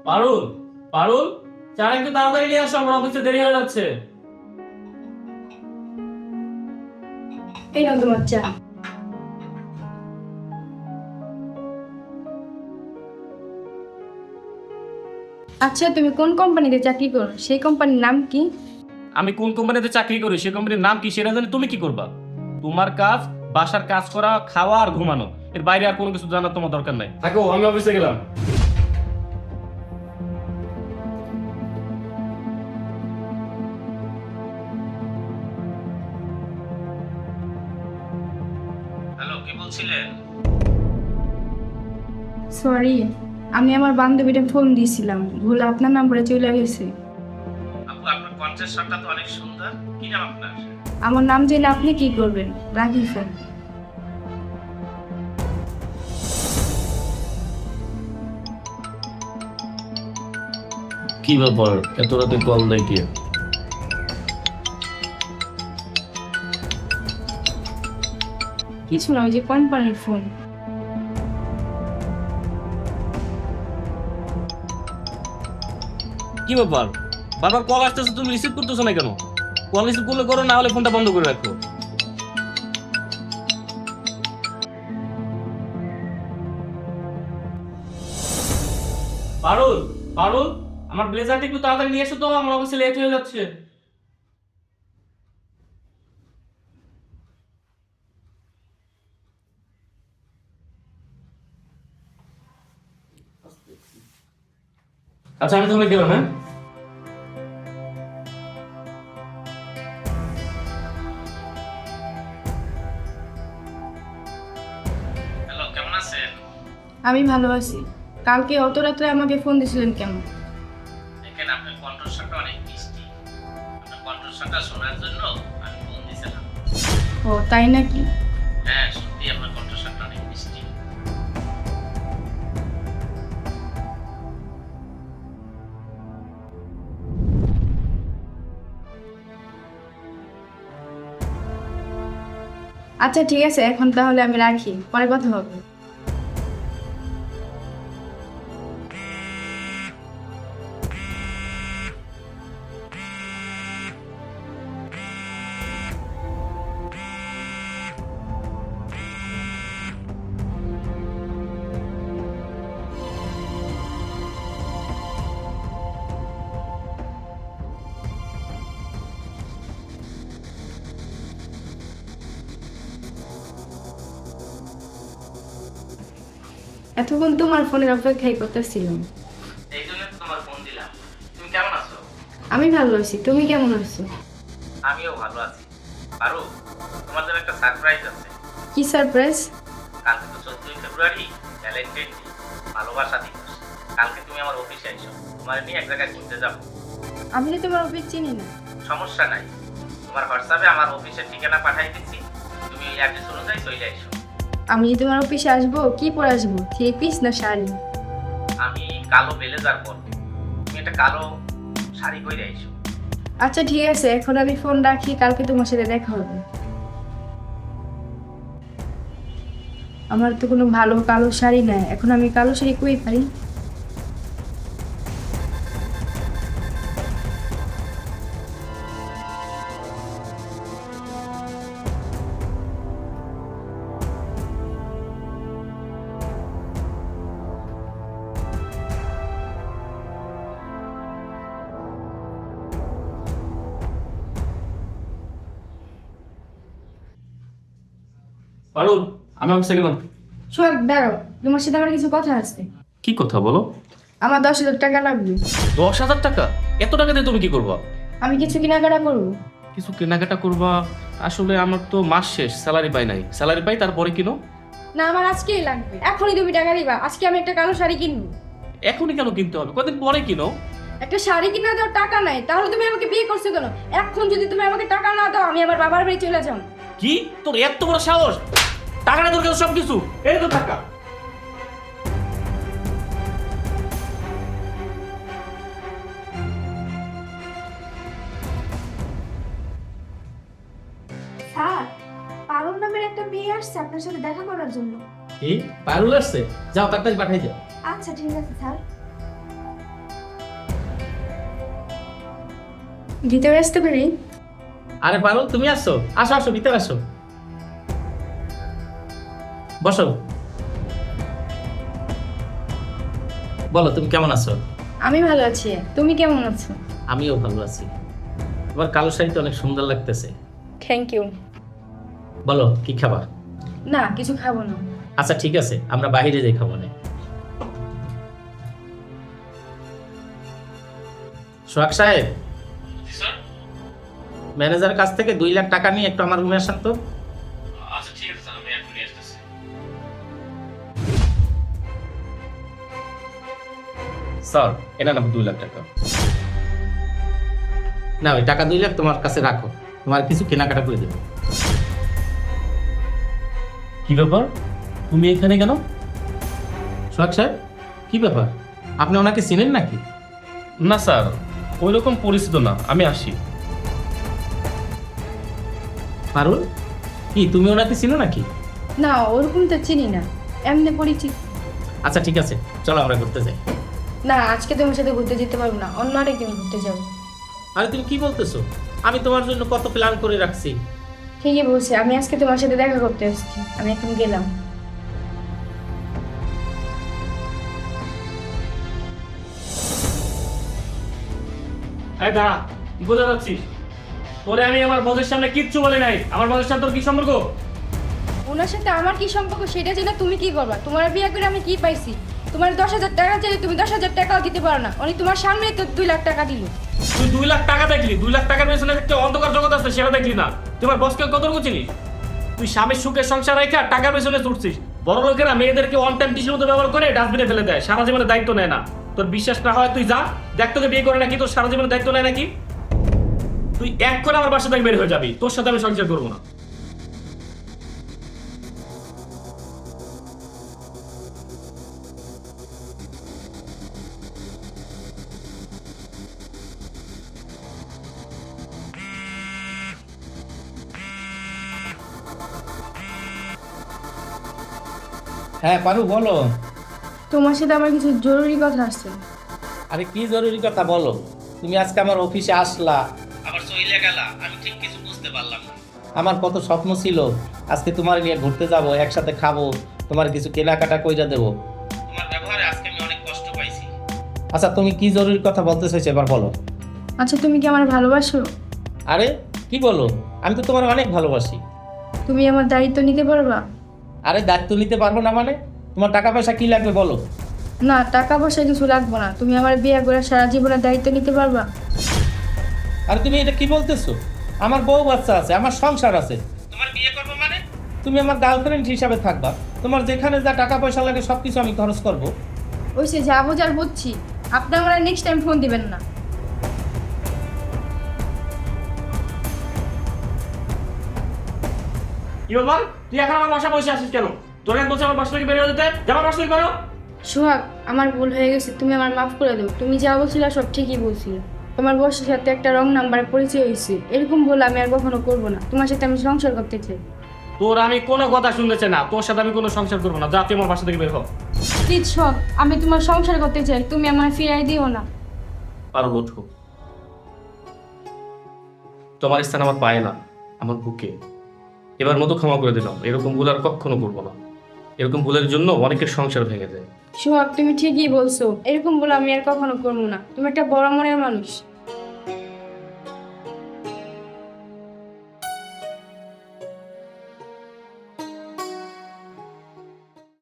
পারুল, পারুল, চা একটু তাড়াতাড়ি নিয়ে আসো, আমার অফিসে দেরি হয়ে যাচ্ছে। এই নাও তোমার চা। আচ্ছা, তুমি কোন কোম্পানিতে চাকরি করো? সেই কোম্পানির নাম কি? আমি কোন কোম্পানিতে চাকরি করি, সে কোম্পানির নাম কি সেটা জানি তুমি কি করবা? তোমার কাজ বাসার কাজ করা, খাওয়া আর ঘুমানো, এর বাইরে আর কোনো কিছু জানার তোমার দরকার নাই। থাকো, আমি অফিসে গেলাম। হ্যালো, কি বলছিলেন? সরি, আমি আমার বান্ধবীটা ফোন দিয়েছিলাম, ভুল আপনার নাম্বারে চলে গেছে। আপু, আপনার কণ্ঠের স্বরটা তো অনেক সুন্দর। কি নাম আপনার? আমার নাম জেনে আপনি কি করবেন? রাখি ফোন। কি ব্যাপার, এত রাতে কল দেয় কে? কিছু না, ওই যে কোম্পানির ফোন। কি ব্যাপার, বারবার কল আসতেছে, তুমি রিসিভ করতেছো না কেন? কল রিসিভ করলে করো, না হলে ফোনটা বন্ধ করে রাখো। পারুল, পারুল, আমার ব্লেজারটা একটু তাড়াতাড়ি নিয়ে এসো তো, আমার অফিসে লেট হয়ে যাচ্ছে। আচ্ছা, আমি তাহলে গেলাম, হ্যাঁ? হ্যালো, কেমন আছেন? আমি ভালো আছি। কালকে অত রাত্রে আমাকে ফোন দিয়েছিলেন কেন? দেখেন, আপনার কণ্ঠস্বরটা অনেক মিষ্টি। আপনার কণ্ঠস্বরটা শোনার জন্য আমি ফোন দিয়েছিলাম। ও তাই নাকি? হ্যাঁ, সত্যি আপনার কণ্ঠস্বরটা অনেক মিষ্টি। আচ্ছা ঠিক আছে, এখন তাহলে আমি রাখি, পরে কথা হবে। এতক্ষণ তোমার ফোনের অপেক্ষাই করতেছিলাম। এই জন্য তো তোমার ফোন দিলাম। তুমি কেমন আছো? আমি ভালো আছি, তুমি কেমন আছো? আমিও ভালো আছি। পারু, তোমার জন্য একটা সারপ্রাইজ আছে। কি সারপ্রাইজ? কালকে তো 14ই ফেব্রুয়ারি, ভ্যালেন্টাইন ডে, ভালোবাসা দিবস। কালকে তুমি আমার অফিসে আইসো, তোমার নিয়ে এক জায়গায় ঘুরতে যাবো। আমি তো তোমার অফিস চিনি না। সমস্যা নাই, তোমার হোয়াটসঅ্যাপে আমার অফিসের ঠিকানা পাঠিয়ে দিচ্ছি, তুমি ওই অ্যাড্রেস অনুযায়ী চলে আইসো। আমি যে তোমার অফিসে আসবো, কি পরে আসবো? থ্রি পিস না শাড়ি? আমি কালো ব্লেজার পরবো, তুমি একটা কালো শাড়ি পরে আইসো। আচ্ছা ঠিক আছে, এখন আমি ফোন রাখি, কালকে তোমার সাথে দেখা হবে। আমার তো কোনো ভালো কালো শাড়ি নাই, এখন আমি কালো শাড়ি কই পাই? পারুল, আমি অফিসে গেলাম। শোন দাঁড়াও, তোমার সাথে আমার কিছু কথা আছে। কি কথা বলো? আমার 10,000 টাকা লাগবে। 10,000 টাকা? এত টাকা দিয়ে তুমি কি করবা? আমি কিছু কেনাকাটা করবো। কিছু কেনাকাটা করবা? আসলে আমার তো মাস শেষ, স্যালারি পাই নাই। স্যালারি পাই তারপরে কিনো। না, আমার আজকেই লাগবে, এখনই তুমি টাকা দিবা। আজকে আমি একটা কালো শাড়ি কিনবো। এখনই কেন কিনতে হবে? কদিন পরে কিনো। একটা শাড়ি কিনা দেওয়ার টাকা নাই, তাহলে তুমি আমাকে বিয়ে করছো কেন? এখন যদি তুমি আমাকে টাকা না দাও, আমি আমার বাবার বাড়ি চলে যাও। কি তোর এত বড় সাহস? টাকা না তোর কাছে সবকিছু। এই তো টাকা। স্যার, পারুল নামের একটা মেয়ে আসছে আপনার সাথে দেখা করার জন্য। কি পারুল আসছে? যাও তাড়াতাড়ি পাঠাই যাও। আচ্ছা ঠিক আছে স্যার। ভিতরে আসতে পারি? আরে পারো, তুমি আসো, আসো আসো, ভিতরে আসো, বসো। বলো, তুমি কেমন আছো? আমি ভালো আছি, তুমি কেমন আছো? আমিও ভালো আছি। তোমার কালো শাড়িটা অনেক সুন্দর লাগতেছে। Thank you. বলো, কি খাবা? না, কিছু খাবো না। আচ্ছা ঠিক আছে, আমরা বাইরে যাই খাবো না। সোহাগ সাহেব, ম্যানেজার কাছ থেকে 2 লাখ টাকা নিয়ে একটু আমার রুমে আসেন তো। আচ্ছা ঠিক আছে স্যার, আমি এখন নিয়ে আসতেছি। স্যার, এটা না 2 লাখ টাকা। না, ওই টাকা 2 লাখ তোমার কাছে রাখো, তোমার কিছু কেনাকাটা করে দেবো। কি ব্যাপার, তুমি এখানে কেন? সোহাগ সাহেব, কি ব্যাপার, আপনি ওনাকে চিনেন নাকি? না স্যার, ওই রকম পরিচিত না, আমি আসি। পারুল, কি তুমি ওনাকে চিনো নাকি? না, ওরকম তো চিনি না, এমনি পরিচিত। আচ্ছা ঠিক আছে, চলো আমরা ঘুরতে যাই। না, আজকে তোমার সাথে ঘুরতে যেতে পারবো না, অন্য আরেকদিন ঘুরতে যাবো। আরে তুমি কি বলতেছো? আমি তোমার জন্য কত প্ল্যান করে রাখছি। ঠিকই বলছি, আমি আজকে তোমার সাথে দেখা করতে এসেছি, আমি এখন গেলাম। এই দাঁড়া, বোঝা যাচ্ছিস তোরে আমি আমার বসের সামনে কিচ্ছু বলি নাই। আমার বসের সাথে তোর কি সম্পর্ক? ওনার সাথে আমার কি সম্পর্ক সেটা জেনে তুমি কি করবা? তোমার বিয়ে করে আমি কি পাইছি? তোমার 10,000 টাকা চাইলে তুমি 10,000 টাকাও দিতে পারো না, উনি তোমার সামনেই তো 2 লাখ টাকা দিল। তুই 2 লাখ টাকা দেখলি, 2 লাখ টাকার পেছনে একটা অন্ধকার জগৎ আছে, সেটা দেখলি না। তোমার বসকে কতটুকু চিনিস? তুই স্বামীর সুখের সংসার রেখে আর টাকার পেছনে ছুটছিস। বড় লোকেরা মেয়েদেরকে অন টাইম টিসির মতো ব্যবহার করে ডাস্টবিনে ফেলে দেয়, সারা জীবনে দায়িত্ব নেয় না। তোর বিশ্বাস না হয় তুই যা দেখ, তোকে বিয়ে করে নাকি তোর সারা জীবনে দায়িত্ব নেয় নাকি। তুই এক করে আমার বাসা থেকে বের হয়ে যাবি, তোর সাথে আমি সংসার করবো না। হ্যাঁ পারু, বলো। তোমার সাথে আমার কিছু জরুরি কথা আছে। আরে কি জরুরি কথা বলো। তুমি আজকে আমার অফিসে আসলা, আবার চলে গেলা, আমি ঠিক কিছু বুঝতে পারলাম না। আমার কত স্বপ্ন ছিল আজকে তোমার নিয়ে ঘুরতে যাব, একসাথে খাবো, তোমার কিছু কেনাকাটা কইরা দেবো। তোমার ব্যবহারে আজকে আমি অনেক কষ্ট পাইছি। আচ্ছা তুমি কি জরুরি কথা বলতে চাইছো এবার বলো। আচ্ছা, তুমি কি আমার ভালোবাসো? আরে কি বলো, আমি তো তোমার অনেক ভালোবাসি। তুমি আমার দায়িত্ব নিতে পারবা? আরে দায়িত্ব নিতে পারবো না মানে? তোমার টাকা পয়সা কি লাগবে বলো। না, টাকা পয়সা কিছু লাগবে না, তুমি আমার বিয়ে করে সারা জীবনের দায়িত্ব নিতে পারবা? আরে তুমি এটা কি বলতেছো? আমার বউ বাচ্চা আছে, আমার সংসার আছে, তোমার বিয়ে করবো মানে? তুমি আমার গার্লফ্রেন্ড হিসাবে থাকবা, তোমার যেখানে যা টাকা পয়সা লাগে সবকিছু আমি খরচ করব। ওই সে যা বোঝার বুঝছি, আপনি আমার নেক্সট টাইম ফোন দিবেন না। কি বলবার, তুই এখন আমার বাসা বসে আসিস কেন? তোর এক বলছে আমার বাসা থেকে বের হয়ে যেতে, যা আমার বাসা থেকে বেরো। সোহাগ, আমার ভুল হয়ে গেছে, তুমি আমার মাফ করে দাও। তুমি যা বলছিলে সব ঠিকই বলছিলে। তোমার বসের সাথে একটা রং নাম্বারে পরিচয় হয়েছে, এরকম ভুল আমি আর কখনো করবো না। তোমার সাথে আমি সংসার করতে চাই। তোর আমি কোনো কথা শুনতেছে না, তোর সাথে আমি কোনো সংসার করবো না, যা তুই আমার বাসা থেকে বের হ। প্লিজ সোহাগ, আমি তোমার সংসার করতে চাই, তুমি আমার ফিরাই দিও না। পারো ওঠো, তোমার স্থান আমার পায়ে না, আমার বুকে। এবার মতো ক্ষমা করে দিলাম, এরকম ভুল আর কখনো করবো না। এরকম ভুলের জন্য অনেকের সংসার ভেঙে যায়। সোহাগ, তুমি ঠিকই বলছো, এরকম ভুল আমি আর কখনো করবো না। তুমি একটা বড় মনের মানুষ।